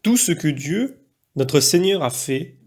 tout ce que Dieu, notre Seigneur, a fait,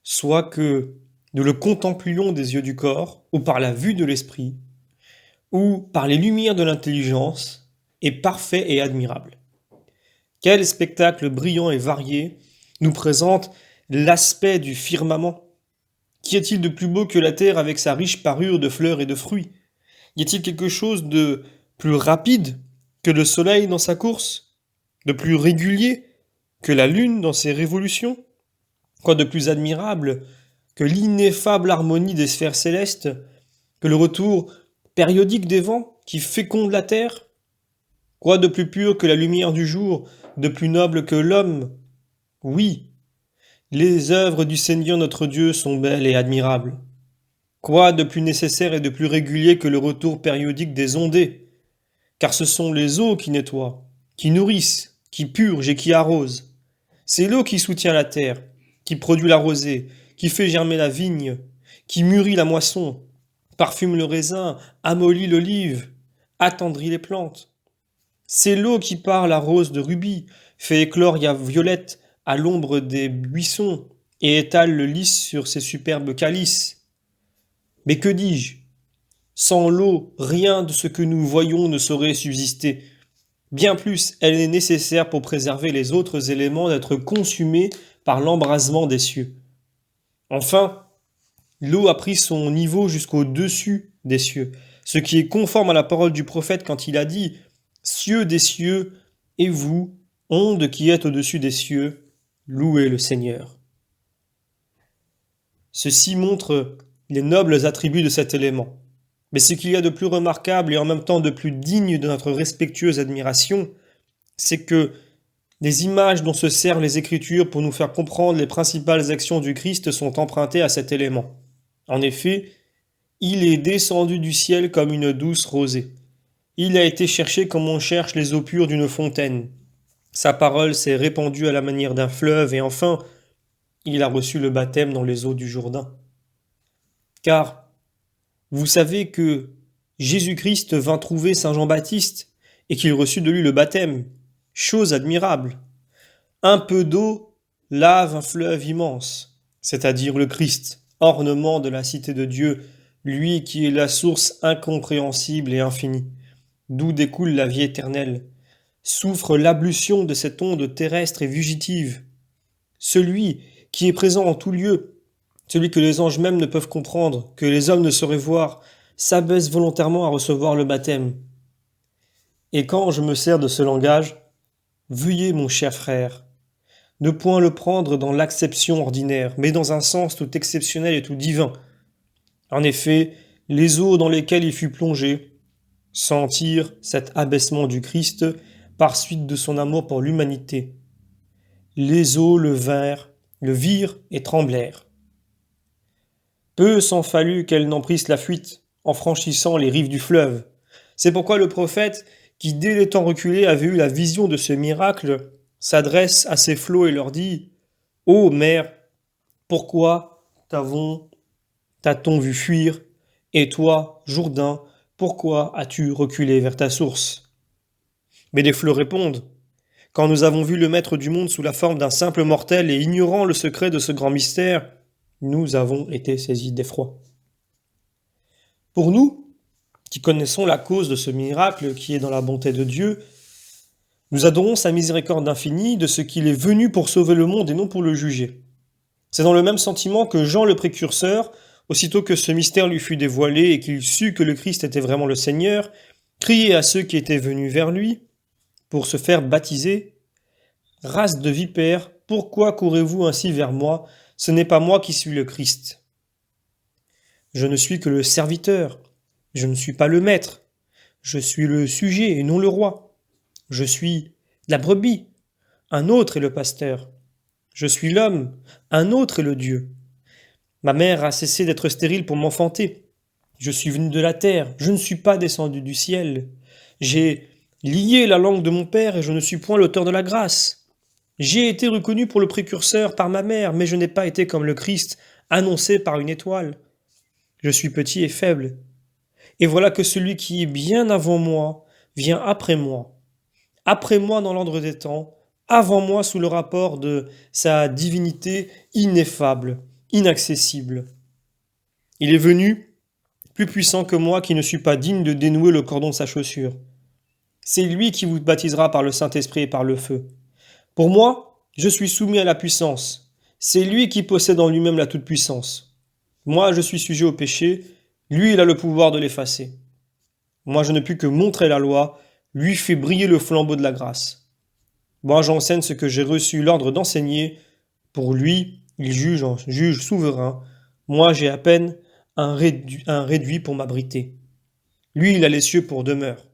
soit que nous le contemplions des yeux du corps, ou par la vue de l'esprit, ou par les lumières de l'intelligence, est parfait et admirable. Quel spectacle brillant et varié nous présente l'aspect du firmament. Qu'y a-t-il de plus beau que la terre avec sa riche parure de fleurs et de fruits? Y a-t-il quelque chose de plus rapide que le soleil dans sa course? De plus régulier que la lune dans ses révolutions? Quoi de plus admirable que l'ineffable harmonie des sphères célestes, que le retour périodique des vents qui fécondent la terre? Quoi de plus pur que la lumière du jour, de plus noble que l'homme? Oui, les œuvres du Seigneur notre Dieu sont belles et admirables. Quoi de plus nécessaire et de plus régulier que le retour périodique des ondées? Car ce sont les eaux qui nettoient, qui nourrissent, qui purgent et qui arrosent. C'est l'eau qui soutient la terre, qui produit la rosée, qui fait germer la vigne, qui mûrit la moisson, parfume le raisin, amollit l'olive, attendrit les plantes. C'est l'eau qui par la rose de rubis, fait éclore la violette à l'ombre des buissons et étale le lys sur ses superbes calices. Mais que dis-je? Sans l'eau, rien de ce que nous voyons ne saurait subsister. Bien plus, elle est nécessaire pour préserver les autres éléments d'être consumés par l'embrasement des cieux. Enfin, l'eau a pris son niveau jusqu'au-dessus des cieux, ce qui est conforme à la parole du prophète quand il a dit « Cieux des cieux, et vous, ondes qui êtes au-dessus des cieux, louez le Seigneur. » Ceci montre les nobles attributs de cet élément. Mais ce qu'il y a de plus remarquable et en même temps de plus digne de notre respectueuse admiration, c'est que les images dont se servent les Écritures pour nous faire comprendre les principales actions du Christ sont empruntées à cet élément. En effet, il est descendu du ciel comme une douce rosée. Il a été cherché comme on cherche les eaux pures d'une fontaine. Sa parole s'est répandue à la manière d'un fleuve et enfin, il a reçu le baptême dans les eaux du Jourdain. Car vous savez que Jésus-Christ vint trouver Saint Jean-Baptiste et qu'il reçut de lui le baptême. Chose admirable. Un peu d'eau lave un fleuve immense, c'est-à-dire le Christ, ornement de la cité de Dieu, lui qui est la source incompréhensible et infinie, d'où découle la vie éternelle, souffre l'ablution de cette onde terrestre et fugitive. Celui qui est présent en tout lieu, celui que les anges même ne peuvent comprendre, que les hommes ne sauraient voir, s'abaisse volontairement à recevoir le baptême. Et quand je me sers de ce langage, veuillez, mon cher frère, ne point le prendre dans l'acception ordinaire, mais dans un sens tout exceptionnel et tout divin. En effet, les eaux dans lesquelles il fut plongé sentirent cet abaissement du Christ par suite de son amour pour l'humanité. Les eaux le virent et tremblèrent. Peu s'en fallut qu'elles n'en prissent la fuite, en franchissant les rives du fleuve. C'est pourquoi le prophète, qui dès les temps reculés avait eu la vision de ce miracle, s'adresse à ces flots et leur dit « Ô mère, pourquoi t'a-t-on vu fuir? Et toi, Jourdain, pourquoi as-tu reculé vers ta source ?» Mais les flots répondent « Quand nous avons vu le Maître du monde sous la forme d'un simple mortel et ignorant le secret de ce grand mystère, nous avons été saisis d'effroi. » Pour nous, qui connaissons la cause de ce miracle qui est dans la bonté de Dieu, nous adorons sa miséricorde infinie de ce qu'il est venu pour sauver le monde et non pour le juger. C'est dans le même sentiment que Jean le précurseur, aussitôt que ce mystère lui fut dévoilé et qu'il sut que le Christ était vraiment le Seigneur, criait à ceux qui étaient venus vers lui pour se faire baptiser « Race de vipères, pourquoi courez-vous ainsi vers moi? Ce n'est pas moi qui suis le Christ. Je ne suis que le serviteur, je ne suis pas le maître, je suis le sujet et non le roi. Je suis la brebis, un autre est le pasteur. Je suis l'homme, un autre est le Dieu. Ma mère a cessé d'être stérile pour m'enfanter. Je suis venu de la terre, je ne suis pas descendu du ciel. J'ai lié la langue de mon père et je ne suis point l'auteur de la grâce. J'ai été reconnu pour le précurseur par ma mère, mais je n'ai pas été comme le Christ, annoncé par une étoile. Je suis petit et faible. Et voilà que celui qui est bien avant moi vient après moi dans l'ordre des temps, avant moi sous le rapport de sa divinité ineffable, inaccessible. Il est venu, plus puissant que moi qui ne suis pas digne de dénouer le cordon de sa chaussure. C'est lui qui vous baptisera par le Saint-Esprit et par le feu. Pour moi, je suis soumis à la puissance. C'est lui qui possède en lui-même la toute-puissance. Moi, je suis sujet au péché, lui, il a le pouvoir de l'effacer. Moi, je ne puis que montrer la loi, lui fait briller le flambeau de la grâce. Moi, j'enseigne ce que j'ai reçu l'ordre d'enseigner. Pour lui, il juge en juge souverain. Moi, j'ai à peine un réduit pour m'abriter. Lui, il a les cieux pour demeure.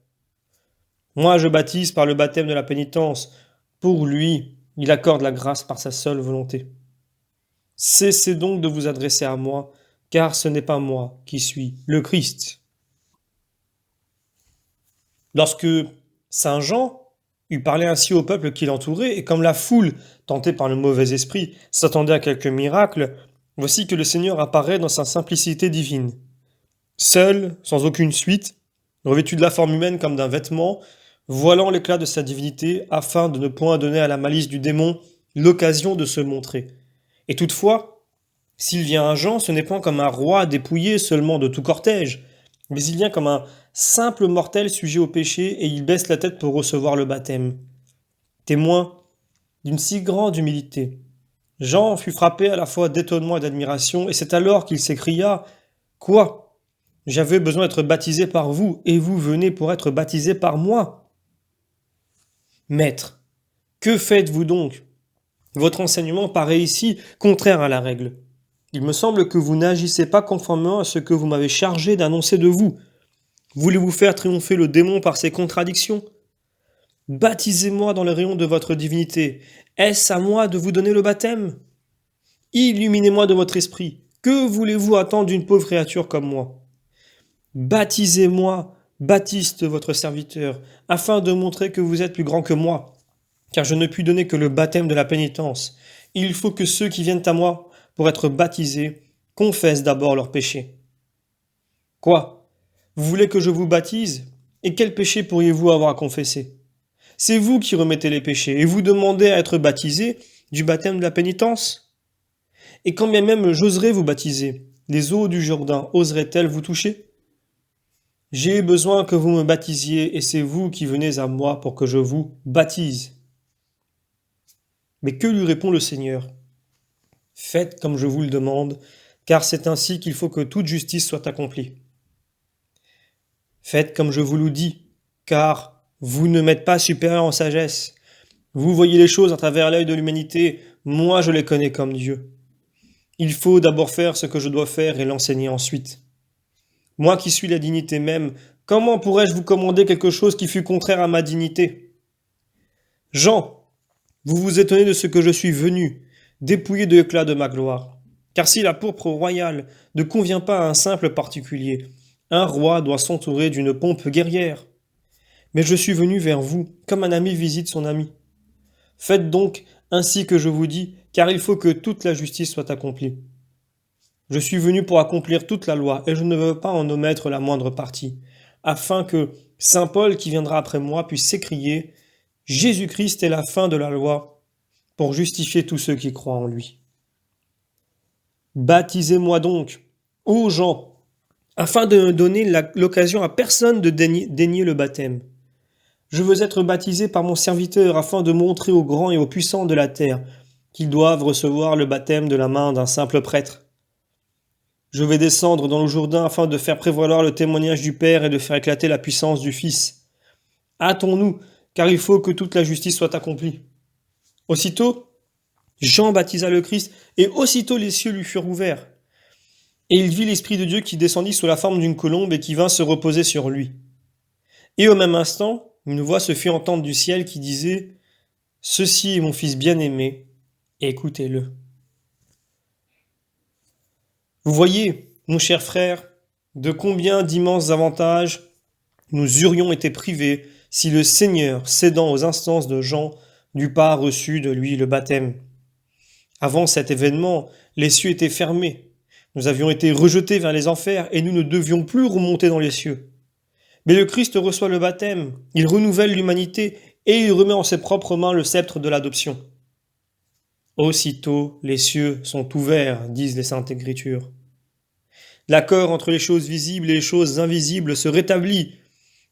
Moi, je baptise par le baptême de la pénitence. Pour lui, il accorde la grâce par sa seule volonté. Cessez donc de vous adresser à moi, car ce n'est pas moi qui suis le Christ. Lorsque saint Jean eut parlé ainsi au peuple qui l'entourait, et comme la foule, tentée par le mauvais esprit, s'attendait à quelques miracles, voici que le Seigneur apparaît dans sa simplicité divine. Seul, sans aucune suite, revêtu de la forme humaine comme d'un vêtement, voilant l'éclat de sa divinité, afin de ne point donner à la malice du démon l'occasion de se montrer. Et toutefois, s'il vient à Jean, ce n'est point comme un roi dépouillé seulement de tout cortège, mais il vient comme un simple mortel sujet au péché et il baisse la tête pour recevoir le baptême. Témoin d'une si grande humilité, Jean fut frappé à la fois d'étonnement et d'admiration, et c'est alors qu'il s'écria « Quoi ? J'avais besoin d'être baptisé par vous, et vous venez pour être baptisé par moi ?» Maître, que faites-vous donc ? Votre enseignement paraît ici contraire à la règle. Il me semble que vous n'agissez pas conformément à ce que vous m'avez chargé d'annoncer de vous. Voulez-vous faire triompher le démon par ses contradictions ? Baptisez-moi dans le rayon de votre divinité. Est-ce à moi de vous donner le baptême ? Illuminez-moi de votre esprit. Que voulez-vous attendre d'une pauvre créature comme moi ? Baptisez-moi, baptiste votre serviteur, afin de montrer que vous êtes plus grand que moi. Car je ne puis donner que le baptême de la pénitence. Il faut que ceux qui viennent à moi pour être baptisés confessent d'abord leurs péchés. Quoi ? Vous voulez que je vous baptise ? Et quel péché pourriez-vous avoir à confesser ? C'est vous qui remettez les péchés, et vous demandez à être baptisé du baptême de la pénitence ? Et quand bien même j'oserais vous baptiser, les eaux du Jourdain oseraient-elles vous toucher ? J'ai besoin que vous me baptisiez, et c'est vous qui venez à moi pour que je vous baptise. Mais que lui répond le Seigneur ? Faites comme je vous le demande, car c'est ainsi qu'il faut que toute justice soit accomplie. Faites comme je vous le dis, car vous ne m'êtes pas supérieur en sagesse. Vous voyez les choses à travers l'œil de l'humanité, moi je les connais comme Dieu. Il faut d'abord faire ce que je dois faire et l'enseigner ensuite. Moi qui suis la dignité même, comment pourrais-je vous commander quelque chose qui fût contraire à ma dignité ? Jean, vous vous étonnez de ce que je suis venu, dépouillé de l'éclat de ma gloire. Car si la pourpre royale ne convient pas à un simple particulier, un roi doit s'entourer d'une pompe guerrière. Mais je suis venu vers vous, comme un ami visite son ami. Faites donc ainsi que je vous dis, car il faut que toute la justice soit accomplie. Je suis venu pour accomplir toute la loi, et je ne veux pas en omettre la moindre partie, afin que saint Paul, qui viendra après moi, puisse s'écrier « Jésus-Christ est la fin de la loi, pour justifier tous ceux qui croient en lui. » Baptisez-moi donc, ô gens, afin de ne donner l'occasion à personne de dénier le baptême. Je veux être baptisé par mon serviteur, afin de montrer aux grands et aux puissants de la terre qu'ils doivent recevoir le baptême de la main d'un simple prêtre. Je vais descendre dans le Jourdain afin de faire prévaloir le témoignage du Père et de faire éclater la puissance du Fils. Hâtons-nous, car il faut que toute la justice soit accomplie. Aussitôt, Jean baptisa le Christ, et aussitôt les cieux lui furent ouverts. Et il vit l'Esprit de Dieu qui descendit sous la forme d'une colombe et qui vint se reposer sur lui. Et au même instant, une voix se fit entendre du ciel qui disait « Ceci est mon Fils bien-aimé, écoutez-le. » Vous voyez, mon cher frère, de combien d'immenses avantages nous eurions été privés si le Seigneur, cédant aux instances de Jean, n'eût pas reçu de lui le baptême. Avant cet événement, les cieux étaient fermés. Nous avions été rejetés vers les enfers et nous ne devions plus remonter dans les cieux. Mais le Christ reçoit le baptême, il renouvelle l'humanité et il remet en ses propres mains le sceptre de l'adoption. Aussitôt les cieux sont ouverts, disent les Saintes Écritures. L'accord entre les choses visibles et les choses invisibles se rétablit.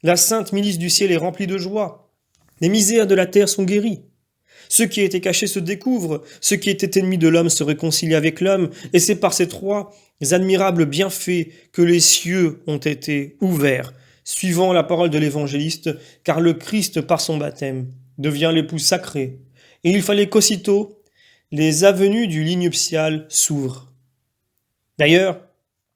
La sainte milice du ciel est remplie de joie. Les misères de la terre sont guéries. Ce qui était caché se découvre, ce qui était ennemi de l'homme se réconcilie avec l'homme, et c'est par ces trois admirables bienfaits que les cieux ont été ouverts, suivant la parole de l'évangéliste, car le Christ, par son baptême, devient l'époux sacré, et il fallait qu'aussitôt les avenues du ligne nuptial s'ouvrent. D'ailleurs,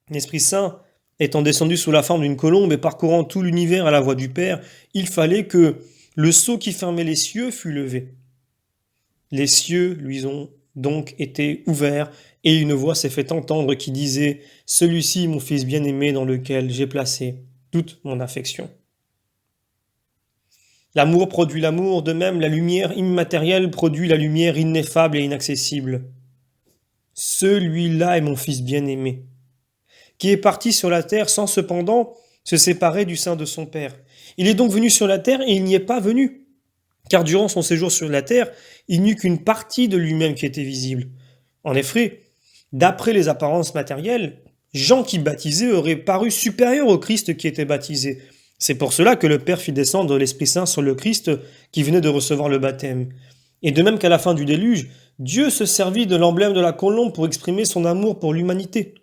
l'Esprit Saint, étant descendu sous la forme d'une colombe et parcourant tout l'univers à la voix du Père, il fallait que le sceau qui fermait les cieux fût levé. Les cieux lui ont donc été ouverts, et une voix s'est fait entendre qui disait « Celui-ci, mon Fils bien-aimé, dans lequel j'ai placé toute mon affection. » L'amour produit l'amour, de même la lumière immatérielle produit la lumière ineffable et inaccessible. Celui-là est mon Fils bien-aimé, qui est parti sur la terre sans cependant se séparer du sein de son Père. Il est donc venu sur la terre et il n'y est pas venu. Car durant son séjour sur la terre, il n'eut qu'une partie de lui-même qui était visible. En effet, d'après les apparences matérielles, Jean qui baptisait aurait paru supérieur au Christ qui était baptisé. C'est pour cela que le Père fit descendre l'Esprit Saint sur le Christ qui venait de recevoir le baptême. Et de même qu'à la fin du déluge, Dieu se servit de l'emblème de la colombe pour exprimer son amour pour l'humanité.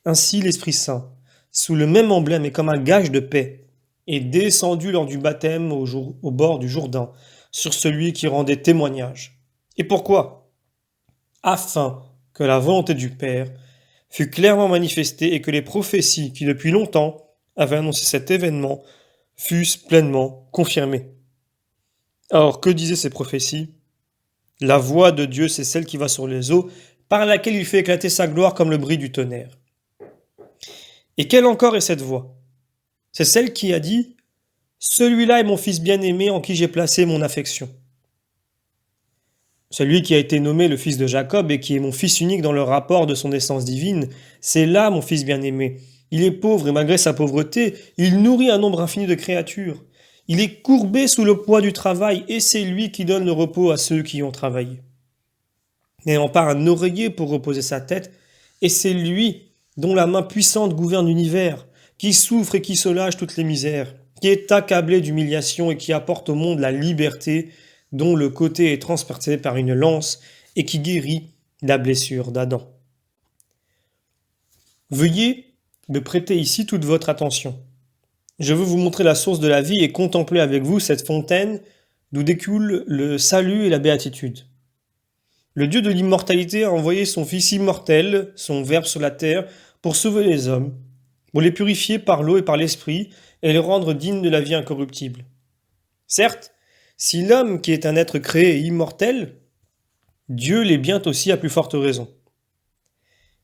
Ainsi l'Esprit Saint, sous le même emblème et comme un gage de paix, est descendu lors du baptême au bord du Jourdain, sur celui qui rendait témoignage. Et pourquoi ? Afin que la volonté du Père fût clairement manifestée et que les prophéties qui depuis longtemps avaient annoncé cet événement fussent pleinement confirmées. Or, que disaient ces prophéties ? La voix de Dieu, c'est celle qui va sur les eaux, par laquelle il fait éclater sa gloire comme le bruit du tonnerre. Et quelle encore est cette voix ? C'est celle qui a dit « Celui-là est mon Fils bien-aimé en qui j'ai placé mon affection. » Celui qui a été nommé le fils de Jacob et qui est mon fils unique dans le rapport de son essence divine, c'est là mon Fils bien-aimé. Il est pauvre et malgré sa pauvreté, il nourrit un nombre infini de créatures. Il est courbé sous le poids du travail et c'est lui qui donne le repos à ceux qui ont travaillé. N'ayant pas un oreiller pour reposer sa tête, et c'est lui dont la main puissante gouverne l'univers, qui souffre et qui soulage toutes les misères, qui est accablé d'humiliation et qui apporte au monde la liberté, dont le côté est transpercé par une lance et qui guérit la blessure d'Adam. Veuillez me prêter ici toute votre attention. Je veux vous montrer la source de la vie et contempler avec vous cette fontaine d'où découle le salut et la béatitude. Le Dieu de l'immortalité a envoyé son Fils immortel, son Verbe sur la terre, pour sauver les hommes, pour les purifier par l'eau et par l'esprit, et les rendre dignes de la vie incorruptible. Certes, si l'homme qui est un être créé est immortel, Dieu l'est bien aussi à plus forte raison.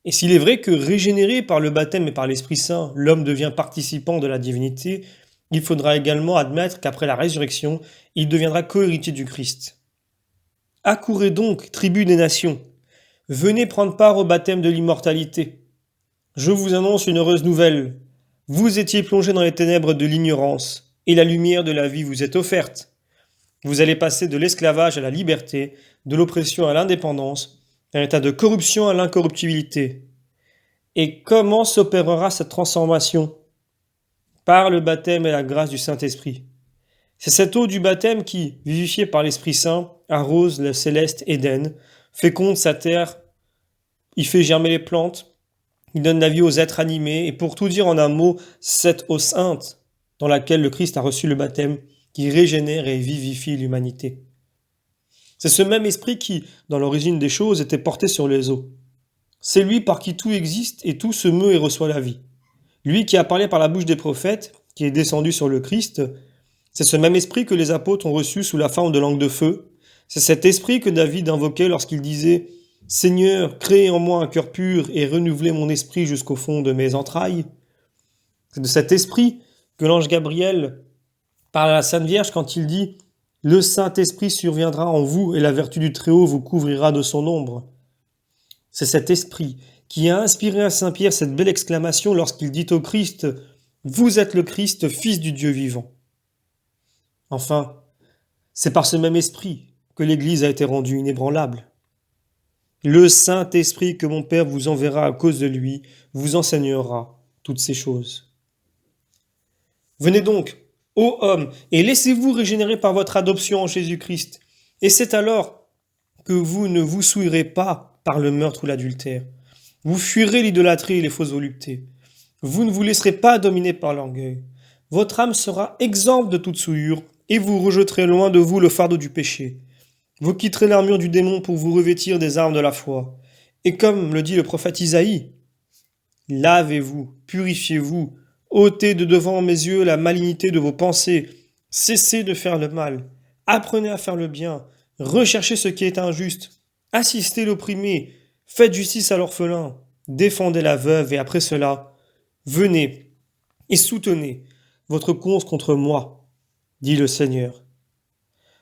Et s'il est vrai que régénéré par le baptême et par l'Esprit Saint, l'homme devient participant de la divinité, il faudra également admettre qu'après la résurrection, il deviendra cohéritier du Christ. Accourez donc, tribus des nations, venez prendre part au baptême de l'immortalité. Je vous annonce une heureuse nouvelle. Vous étiez plongés dans les ténèbres de l'ignorance, et la lumière de la vie vous est offerte. Vous allez passer de l'esclavage à la liberté, de l'oppression à l'indépendance, d'un état de corruption à l'incorruptibilité. Et comment s'opérera cette transformation ? Par le baptême et la grâce du Saint-Esprit. C'est cette eau du baptême qui, vivifiée par l'Esprit Saint, arrose le céleste Éden, féconde sa terre, y fait germer les plantes, il donne la vie aux êtres animés, et pour tout dire en un mot, cette eau sainte dans laquelle le Christ a reçu le baptême, qui régénère et vivifie l'humanité. C'est ce même esprit qui, dans l'origine des choses, était porté sur les eaux. C'est lui par qui tout existe et tout se meut et reçoit la vie. Lui qui a parlé par la bouche des prophètes, qui est descendu sur le Christ, c'est ce même esprit que les apôtres ont reçu sous la forme de langue de feu. C'est cet esprit que David invoquait lorsqu'il disait « Seigneur, crée en moi un cœur pur et renouvelez mon esprit jusqu'au fond de mes entrailles ». C'est de cet esprit que l'ange Gabriel parle à la Sainte Vierge quand il dit « Le Saint-Esprit surviendra en vous et la vertu du Très-Haut vous couvrira de son ombre ». C'est cet esprit qui a inspiré à Saint Pierre cette belle exclamation lorsqu'il dit au Christ « Vous êtes le Christ, Fils du Dieu vivant ». Enfin, C'est par ce même esprit que l'Église a été rendue inébranlable. Le Saint-Esprit que mon Père vous enverra à cause de lui vous enseignera toutes ces choses. Venez donc, ô hommes, et laissez-vous régénérer par votre adoption en Jésus-Christ. Et c'est alors que vous ne vous souillerez pas par le meurtre ou l'adultère. Vous fuirez l'idolâtrie et les fausses voluptés. Vous ne vous laisserez pas dominer par l'orgueil. Votre âme sera exempte de toute souillure, et vous rejetterez loin de vous le fardeau du péché. Vous quitterez l'armure du démon pour vous revêtir des armes de la foi. Et comme le dit le prophète Isaïe, lavez-vous, purifiez-vous, ôtez de devant mes yeux la malignité de vos pensées, cessez de faire le mal, apprenez à faire le bien, recherchez ce qui est injuste, assistez l'opprimé, faites justice à l'orphelin, défendez la veuve, et après cela, venez et soutenez votre cause contre moi, dit le Seigneur.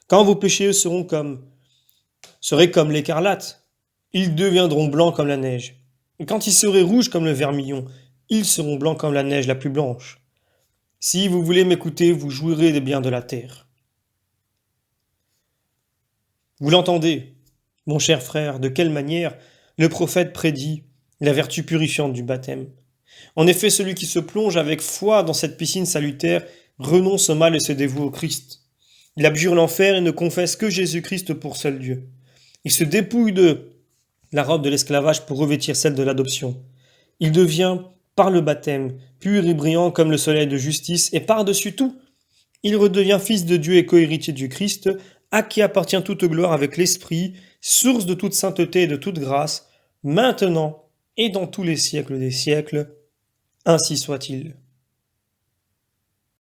Quand vos péchés seraient comme l'écarlate, ils deviendront blancs comme la neige. Et quand ils seraient rouges comme le vermillon, ils seront blancs comme la neige la plus blanche. Si vous voulez m'écouter, vous jouirez des biens de la terre. Vous l'entendez, mon cher frère, de quelle manière le prophète prédit la vertu purifiante du baptême. En effet, celui qui se plonge avec foi dans cette piscine salutaire renonce au mal et se dévoue au Christ. Il abjure l'enfer et ne confesse que Jésus-Christ pour seul Dieu. Il se dépouille de la robe de l'esclavage pour revêtir celle de l'adoption. Il devient, par le baptême, pur et brillant comme le soleil de justice, et par-dessus tout, il redevient fils de Dieu et cohéritier du Christ, à qui appartient toute gloire avec l'Esprit, source de toute sainteté et de toute grâce, maintenant et dans tous les siècles des siècles. Ainsi soit-il.